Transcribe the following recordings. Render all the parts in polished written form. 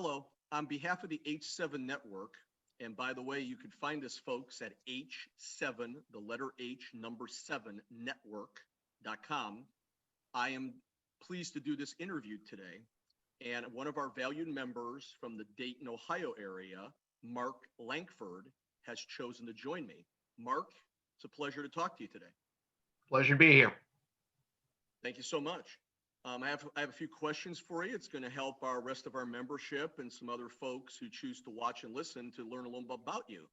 Hello, on behalf of the H7 Network, and by the way, you can find us folks at H7, the letter H, number 7, network.com. I am pleased to do this interview today. And one of our valued members from the Dayton, Ohio area, Mark Lankford, has chosen to join me. Mark, it's a pleasure to talk to you today. Pleasure to be here. Thank you so much. I have a few questions for you. It's going to help our rest of our membership and some other folks who choose to watch and listen to learn a little bit about you.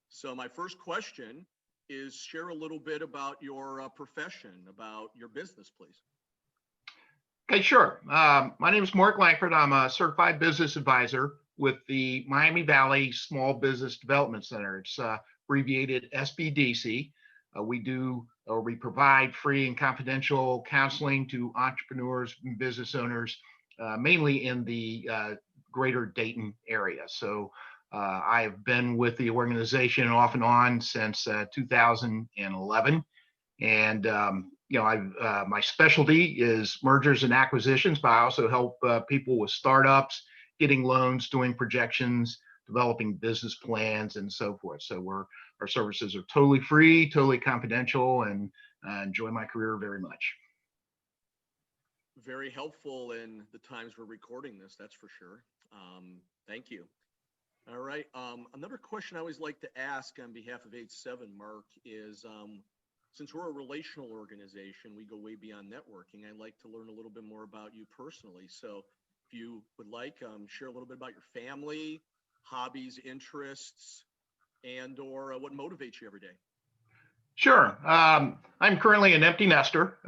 So my first question is share a little bit about your profession, about your business, please. Okay, sure. My name is Mark Lankford. I'm a certified business advisor with the Miami Valley Small Business Development Center. It's abbreviated SBDC. We provide free and confidential counseling to entrepreneurs and business owners, mainly in the greater Dayton area. So I have been with the organization off and on since 2011. And my specialty is mergers and acquisitions, but I also help people with startups, getting loans, doing projections, developing business plans, and so forth. So our services are totally free, totally confidential, and I enjoy my career very much. Very helpful in the times we're recording this, that's for sure. Thank you. All right. Another question I always like to ask on behalf of H7, Mark, is since we're a relational organization, we go way beyond networking. I'd like to learn a little bit more about you personally. So if you would like, share a little bit about your family, hobbies, interests, and or what motivates you every day. Sure. I'm currently an empty nester,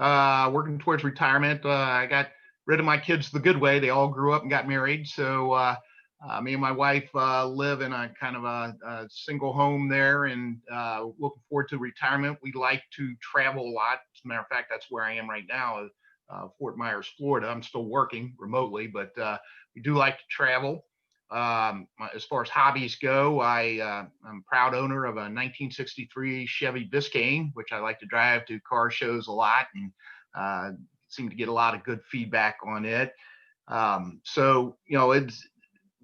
working towards retirement. I got rid of my kids the good way. They all grew up and got married. So me and my wife live in a kind of a single home there, and looking forward to retirement. We like to travel a lot. As a matter of fact, that's where I am right now, Fort Myers, Florida. I'm still working remotely, but we do like to travel. As far as hobbies go, I'm a proud owner of a 1963 Chevy Biscayne, which I like to drive to car shows a lot, and seem to get a lot of good feedback on it. It's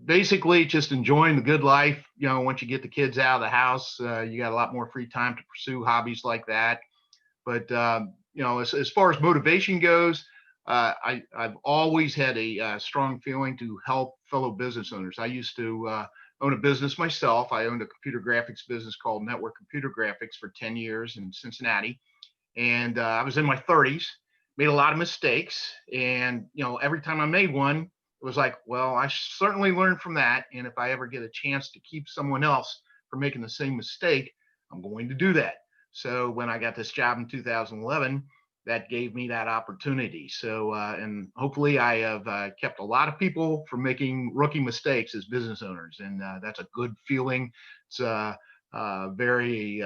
basically just enjoying the good life. Once you get the kids out of the house, you got a lot more free time to pursue hobbies like that. But as far as motivation goes, I've always had a strong feeling to help fellow business owners. I used to own a business myself. I owned a computer graphics business called Network Computer Graphics for 10 years in Cincinnati. And I was in my 30s, made a lot of mistakes. And, every time I made one, it was like, well, I certainly learned from that. And if I ever get a chance to keep someone else from making the same mistake, I'm going to do that. So when I got this job in 2011, that gave me that opportunity. So, and hopefully I have kept a lot of people from making rookie mistakes as business owners. And that's a good feeling. It's very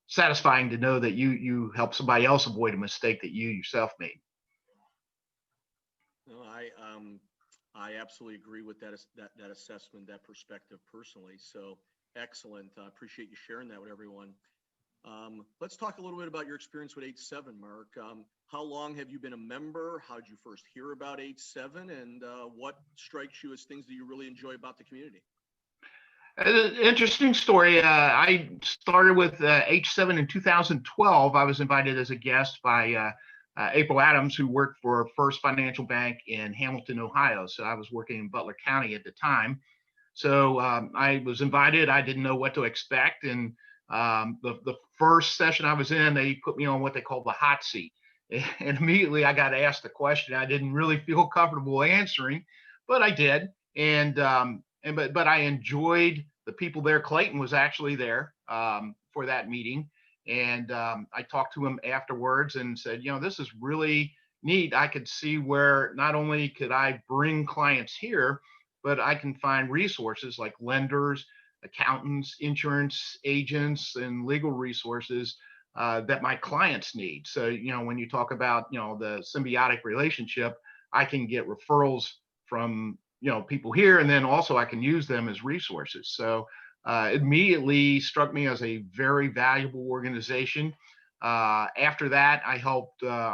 satisfying to know that you help somebody else avoid a mistake that you yourself made. No, I absolutely agree with that assessment, that perspective personally. So excellent. I appreciate you sharing that with everyone. Let's talk a little bit about your experience with H7, Mark. How long have you been a member? How did you first hear about H7, and what strikes you as things that you really enjoy about the community? Interesting story. I started with H7 in 2012. I was invited as a guest by April Adams, who worked for First Financial Bank in Hamilton, Ohio. So I was working in Butler County at the time. So I was invited. I didn't know what to expect. And the first session I was in, they put me on what they call the hot seat. And immediately I got asked a question I didn't really feel comfortable answering, but I did. But I enjoyed the people there. Clayton was actually there for that meeting. And I talked to him afterwards and said, this is really neat. I could see where not only could I bring clients here, but I can find resources like lenders, accountants, insurance agents, and legal resources that my clients need. So, when you talk about, the symbiotic relationship, I can get referrals from, people here, and then also I can use them as resources. So immediately struck me as a very valuable organization. After that, I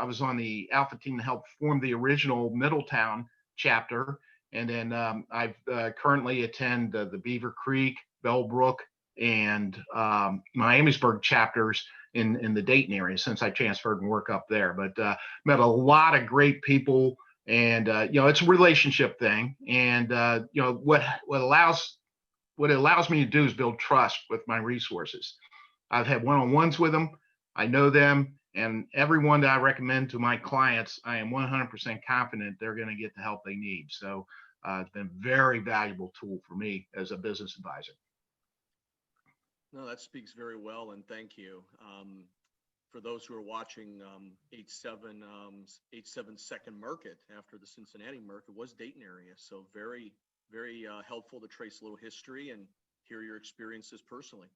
was on the Alpha team to help form the original Middletown chapter. And then I currently attend the Beaver Creek, Bellbrook, and Miamisburg chapters in the Dayton area since I transferred and work up there. But met a lot of great people, and it's a relationship thing. And what it allows me to do is build trust with my resources. I've had one-on-ones with them. I know them, and everyone that I recommend to my clients, I am 100% confident they're going to get the help they need. So it's been a very valuable tool for me as a business advisor. No, that speaks very well, and thank you. For those who are watching, 8-7 second market after the Cincinnati market was Dayton area. So very, very helpful to trace a little history and hear your experiences personally.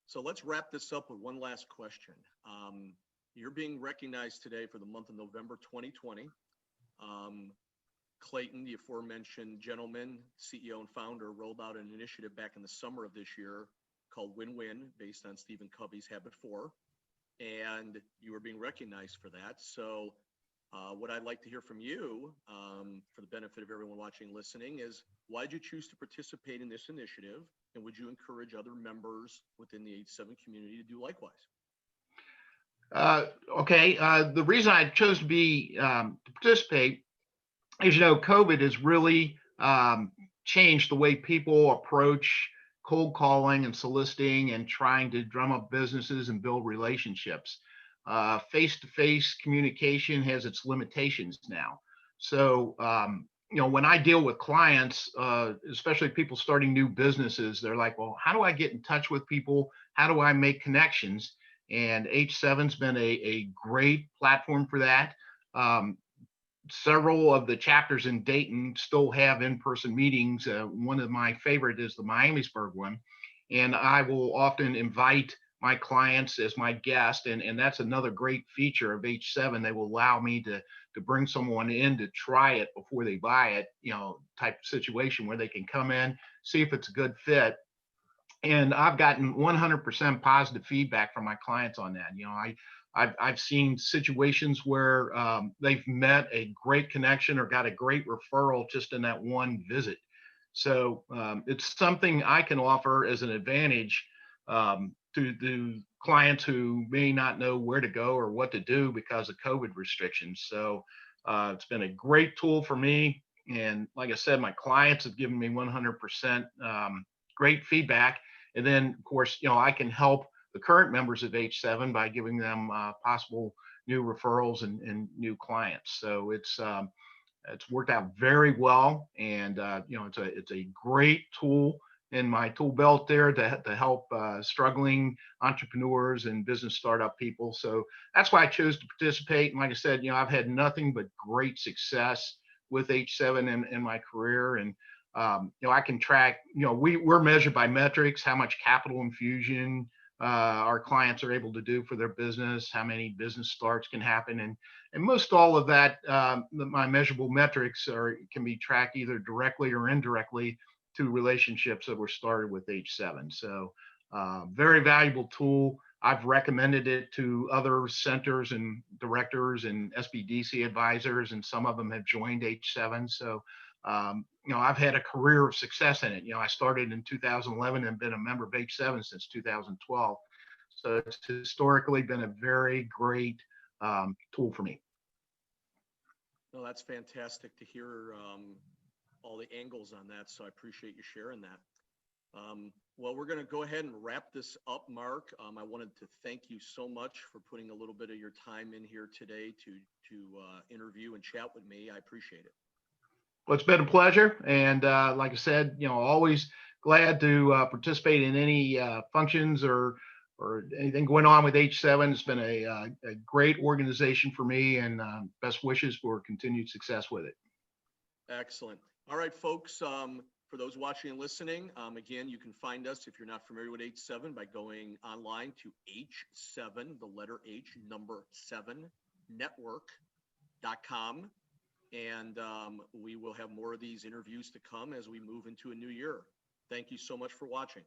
So let's wrap this up with one last question. You're being recognized today for the month of November 2020. Clayton, the aforementioned gentleman, CEO and founder, rolled out an initiative back in the summer of this year called WinWin, based on Stephen Covey's Habit 4. And you are being recognized for that. So what I'd like to hear from you, for the benefit of everyone watching and listening, is why did you choose to participate in this initiative? And would you encourage other members within the 8-7 community to do likewise? Okay. The reason I chose to participate is, COVID has really changed the way people approach cold calling and soliciting and trying to drum up businesses and build relationships. Face-to-face communication has its limitations now. So, when I deal with clients, especially people starting new businesses, they're like, well, how do I get in touch with people? How do I make connections? And H7's been a great platform for that. Several of the chapters in Dayton still have in-person meetings. One of my favorite is the Miamisburg one. And I will often invite my clients as my guest. And that's another great feature of H7. They will allow me to bring someone in to try it before they buy it, type of situation where they can come in, see if it's a good fit. And I've gotten 100% positive feedback from my clients on that. I've seen situations where they've met a great connection or got a great referral just in that one visit. So it's something I can offer as an advantage to the clients who may not know where to go or what to do because of COVID restrictions. So it's been a great tool for me. And like I said, my clients have given me 100% great feedback. And then, of course, I can help the current members of H7 by giving them possible new referrals and new clients. So it's worked out very well, and it's a great tool in my tool belt there to help struggling entrepreneurs and business startup people. So that's why I chose to participate. And like I said, I've had nothing but great success with H7 in my career. And I can track, we're measured by metrics, how much capital infusion our clients are able to do for their business, how many business starts can happen. And most all of that, my measurable metrics can be tracked either directly or indirectly to relationships that were started with H7. So very valuable tool. I've recommended it to other centers and directors and SBDC advisors, and some of them have joined H7. So I've had a career of success in it. I started in 2011 and been a member of H7 since 2012. So it's historically been a very great tool for me. No, that's fantastic to hear all the angles on that. So I appreciate you sharing that. Well, we're going to go ahead and wrap this up, Mark. I wanted to thank you so much for putting a little bit of your time in here today to interview and chat with me. I appreciate it. Well, it's been a pleasure. And like I said, always glad to participate in any functions or anything going on with H7. It's been a great organization for me, and best wishes for continued success with it. Excellent. All right, folks. For those watching and listening, again, you can find us, if you're not familiar with H7, by going online to H7, the letter H, number 7, network.com. And we will have more of these interviews to come as we move into a new year. Thank you so much for watching.